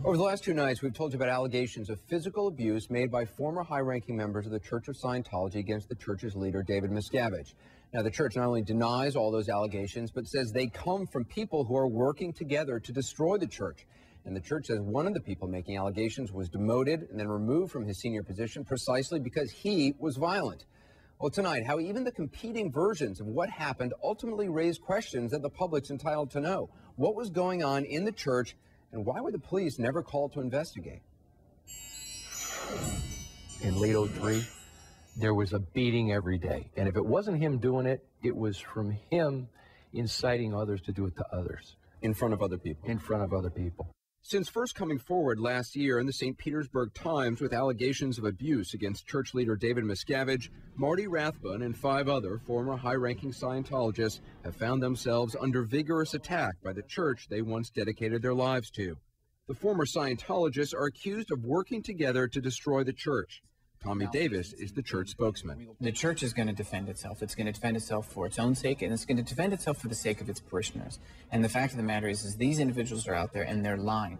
Over the last 2 nights, we've told you about allegations of physical abuse made by former high-ranking members of the Church of Scientology against the church's leader, David Miscavige. Now, the church not only denies all those allegations, but says they come from people who are working together to destroy the church. And the church says one of the people making allegations was demoted and then removed from his senior position precisely because he was violent. Well, tonight, how even the competing versions of what happened ultimately raised questions that the public's entitled to know. What was going on in the church, and why were the police never called to investigate? In late '03, there was a beating every day. And if it wasn't him doing it, it was from him inciting others to do it to others. In front of other people? In front of other people. Since first coming forward last year in the St. Petersburg Times with allegations of abuse against church leader David Miscavige, Marty Rathbun and 5 other former high-ranking Scientologists have found themselves under vigorous attack by the church they once dedicated their lives to. The former Scientologists are accused of working together to destroy the church. Tommy Davis is the church spokesman. The church is going to defend itself. It's going to defend itself for its own sake, and it's going to defend itself for the sake of its parishioners. And the fact of the matter is these individuals are out there and they're lying.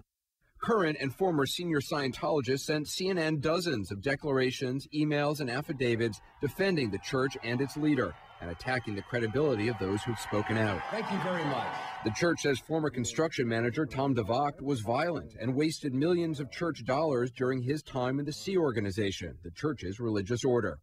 Current and former senior Scientologists sent CNN dozens of declarations, emails, and affidavits defending the church and its leader and attacking the credibility of those who've spoken out. Thank you very much. The church says former construction manager Tom DeVocht was violent and wasted millions of church dollars during his time in the Sea Organization, the church's religious order.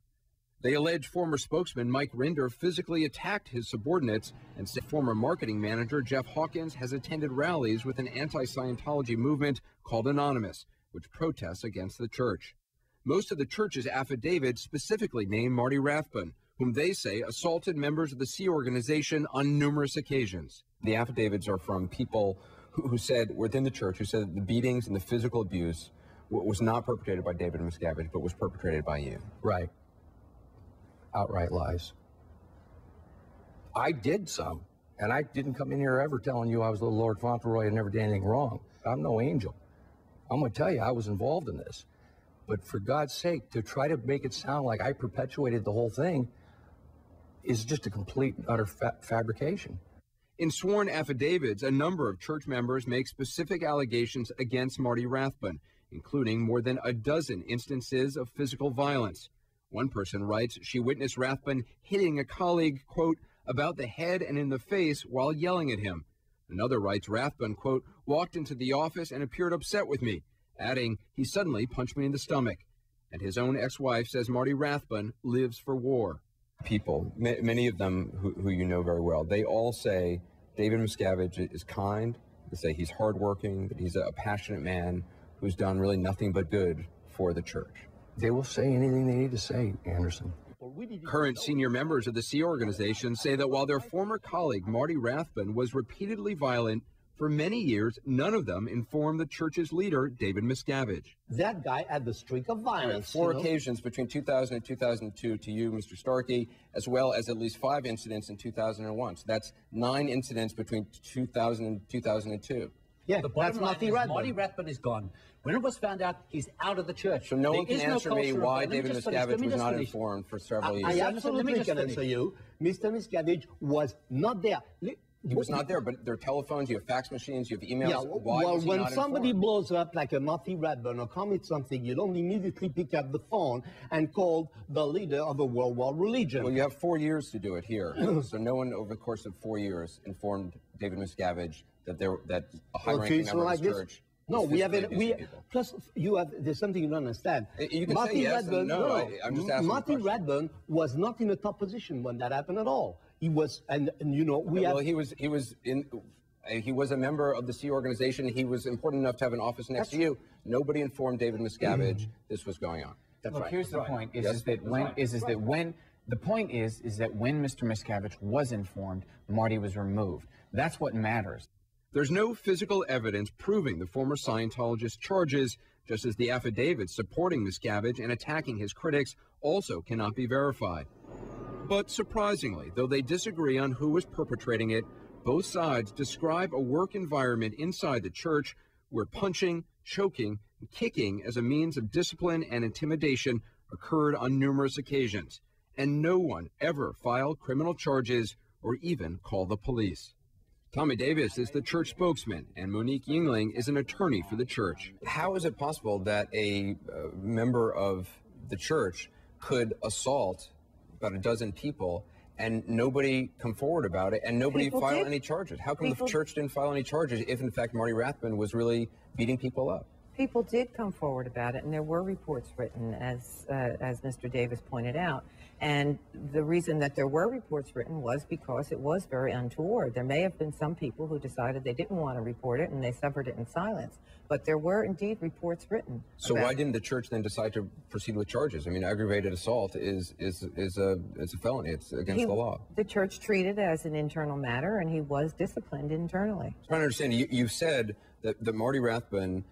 They allege former spokesman Mike Rinder physically attacked his subordinates, and said former marketing manager Jeff Hawkins has attended rallies with an anti-Scientology movement called Anonymous, which protests against the church. Most of the church's affidavits specifically name Marty Rathbun, whom they say assaulted members of the Sea Organization on numerous occasions. The affidavits are from people who said, within the church, who said that the beatings and the physical abuse was not perpetrated by David Miscavige, but was perpetrated by you. Right. Outright lies. I did some, and I didn't come in here ever telling you I was the Lord Fauntleroy and never did anything wrong. I'm no angel. I'm going to tell you I was involved in this. But for God's sake, to try to make it sound like I perpetuated the whole thing is just a complete and utter fabrication. In sworn affidavits, a number of church members make specific allegations against Marty Rathbun, including more than a dozen instances of physical violence. One person writes she witnessed Rathbun hitting a colleague, quote, about the head and in the face while yelling at him. Another writes Rathbun, quote, walked into the office and appeared upset with me, adding, he suddenly punched me in the stomach. And his own ex-wife says Marty Rathbun lives for war. People, many of them who you know very well, they all say David Miscavige is kind. They say he's hardworking, that he's a passionate man who's done really nothing but good for the church. They will say anything they need to say, Anderson. Current senior members of the Sea Organization say that while their former colleague Marty Rathbun was repeatedly violent, for many years, none of them informed the church's leader, David Miscavige. That guy had the streak of violence. 4 occasions between 2000 and 2002 to you, Mr. Starkey, as well as at least 5 incidents in 2001. So that's 9 incidents between 2000 and 2002. Yeah, that's Marty Rathbun. Marty Rathbun is gone. When it was found out, he's out of the church. So no one can answer me why David Miscavige was not informed for several years. I absolutely can answer you. Mr. Miscavige was not there. He was not there, but there are telephones, you have fax machines, you have emails. Yeah, Why was he when not somebody informed? blows up like a Marty Rathbun or commits something, you don't immediately pick up the phone and call the leader of a worldwide religion. Well, you have 4 years to do it here. So no one over the course of 4 years informed David Miscavige that a high-ranking member of his church. No, we haven't. Plus, there's something you don't understand. You can Marty say yes Rathbun, and no. I'm just asking. Marty Rathbun was not in a top position when that happened at all. He was, and you know, he was a member of the Sea Organization. He was important enough to have an office next to you. Nobody informed David Miscavige this was going on. That's right. Here's the point: is that when Mr. Miscavige was informed, Marty was removed. That's what matters. There's no physical evidence proving the former Scientologist charges, just as the affidavits supporting Miscavige and attacking his critics also cannot be verified. But surprisingly, though they disagree on who was perpetrating it, both sides describe a work environment inside the church where punching, choking, and kicking as a means of discipline and intimidation occurred on numerous occasions, and no one ever filed criminal charges or even called the police. Tommy Davis is the church spokesman, and Monique Yingling is an attorney for the church. How is it possible that a member of the church could assault about a dozen people and nobody come forward about it and nobody file any charges? How come the church didn't file any charges if, in fact, Marty Rathbun was really beating people up? People did come forward about it, and there were reports written, as Mr. Davis pointed out. And the reason that there were reports written was because it was very untoward. There may have been some people who decided they didn't want to report it, and they suffered it in silence. But there were indeed reports written. So why didn't the church then decide to proceed with charges? I mean, aggravated assault is a felony. It's against the law. The church treated it as an internal matter, and he was disciplined internally. I'm trying to understand. You've said that Marty Rathbun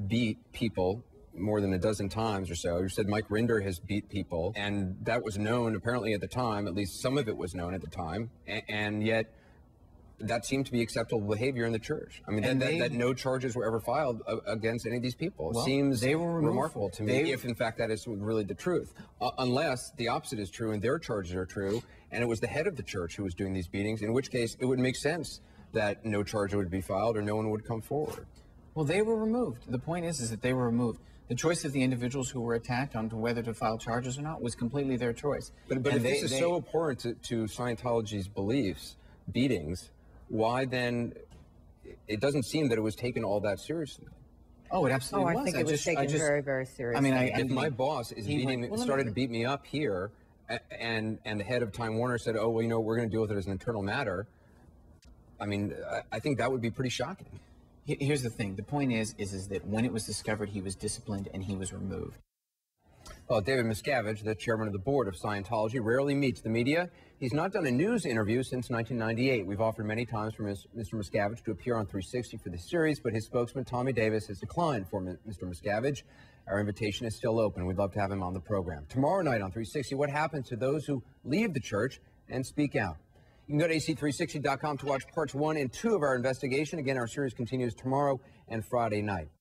beat people more than a dozen times or so. You said Mike Rinder has beat people, and that was known apparently at the time. At least some of it was known at the time, and yet that seemed to be acceptable behavior in the church. I mean, that no charges were ever filed against any of these people. Well, seems remarkable to me, if in fact that is really the truth. Unless the opposite is true and their charges are true, and it was the head of the church who was doing these beatings, in which case it would make sense that no charge would be filed or no one would come forward. Well, they were removed. The point is that they were removed. The choice of the individuals who were attacked on to whether to file charges or not was completely their choice. But if this is so abhorrent to Scientology's beliefs, beatings, why then it doesn't seem that it was taken all that seriously? Oh, it absolutely was. I think it was taken very, very seriously. I mean, if my boss is started to beat me up here, and the head of Time Warner said, oh, well, you know, we're going to deal with it as an internal matter, I mean, I think that would be pretty shocking. Here's the thing. The point is that when it was discovered, he was disciplined and he was removed. Well, David Miscavige, the chairman of the board of Scientology, rarely meets the media. He's not done a news interview since 1998. We've offered many times for Mr. Miscavige to appear on 360 for this series, but his spokesman, Tommy Davis, has declined for Mr. Miscavige. Our invitation is still open. We'd love to have him on the program. Tomorrow night on 360, what happens to those who leave the church and speak out? You can go to ac360.com to watch parts 1 and 2 of our investigation. Again, our series continues tomorrow and Friday night.